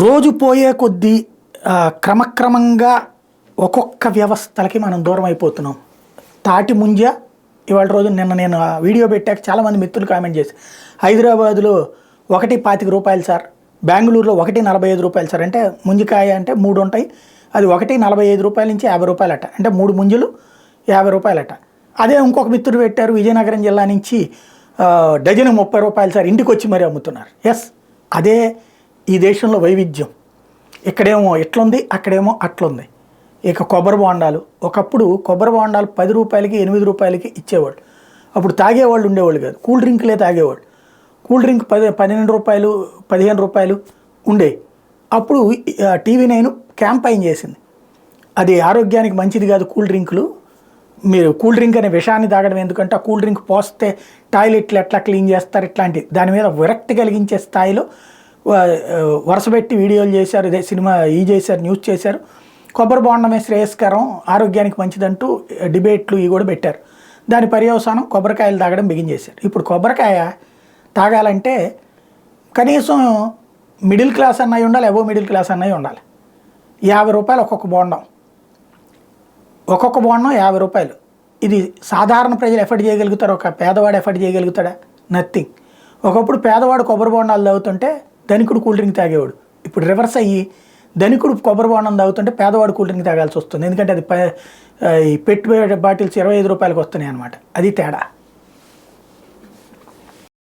రోజు పోయే కొద్దీ క్రమక్రమంగా ఒక్కొక్క వ్యవస్థలకి మనం దూరం అయిపోతున్నాం. తాటి ముంజ ఇవాళ రోజు నేను వీడియో పెట్టాక చాలామంది మిత్రులు కామెంట్ చేసి, హైదరాబాద్లో 1.25 సార్, బెంగళూరులో 1.45 రూపాయలు సార్. అంటే ముంజికాయ అంటే 3 ఉంటాయి, అది 1.45 రూపాయల నుంచి 50 రూపాయలట, అంటే 3 ముంజలు 50 రూపాయలట. అదే ఇంకొక మిత్రుడు పెట్టారు, విజయనగరం జిల్లా నుంచి డజను 30 రూపాయలు సార్, ఇంటికి వచ్చి మరీ అమ్ముతున్నారు. ఎస్, అదే ఈ దేశంలో వైవిధ్యం. ఇక్కడేమో ఇట్లుంది, అక్కడేమో అట్లుంది. ఇక కొబ్బరి బోండాలు, ఒకప్పుడు కొబ్బరి బోండాలు 10 రూపాయలకి 8 రూపాయలకి ఇచ్చేవాళ్ళు. అప్పుడు తాగేవాళ్ళు ఉండేవాళ్ళు కాదు, కూల్ డ్రింక్లే తాగేవాళ్ళు. కూల్ డ్రింక్ 12 రూపాయలు 15 రూపాయలు ఉండే. అప్పుడు TV9 క్యాంపైన్ చేసింది, అది ఆరోగ్యానికి మంచిది కాదు కూల్ డ్రింకులు, మీరు కూల్ డ్రింక్ అనే విషయాన్ని తాగడం ఎందుకంటే ఆ కూల్ డ్రింక్ పోస్తే టాయిలెట్లు ఎట్లా క్లీన్ చేస్తారు, ఇట్లాంటి దాని మీద విరక్తి కలిగించే స్థాయిలో వరుసపెట్టి వీడియోలు చేశారు, ఇదే సినిమా చేశారు, న్యూస్ చేశారు. కొబ్బరి బోండమే శ్రేయస్కరం, ఆరోగ్యానికి మంచిదంటూ డిబేట్లు ఇవి కూడా పెట్టారు. దాని పర్యవసానం కొబ్బరికాయలు తాగడం బిగించేశారు. ఇప్పుడు కొబ్బరికాయ తాగాలంటే కనీసం మిడిల్ క్లాస్ అన్నవి ఉండాలి, అబో మిడిల్ క్లాస్ అన్నవి ఉండాలి. 50 రూపాయలు ఒక్కొక్క బోండం 50 రూపాయలు. ఇది సాధారణ ప్రజలు ఎఫర్ట్ చేయగలుగుతారు, ఒక పేదవాడు ఎఫర్ట్ చేయగలుగుతాడా? నథింగ్. ఒకప్పుడు పేదవాడు కొబ్బరి బోండాలు తాగుతుంటే ధనికుడు కూల్ డ్రింక్ తాగేవాడు. ఇప్పుడు రివర్స్ అయ్యి ధనికుడు కొబ్బరి బోండం తాగుతుంటే పేదవాడు కూల్ డ్రింక్ తాగాల్సి వస్తుంది. ఎందుకంటే అది ఈ పెట్ బాటిల్స్ 25 రూపాయలకు వస్తున్నాయి అన్నమాట. అది తేడా.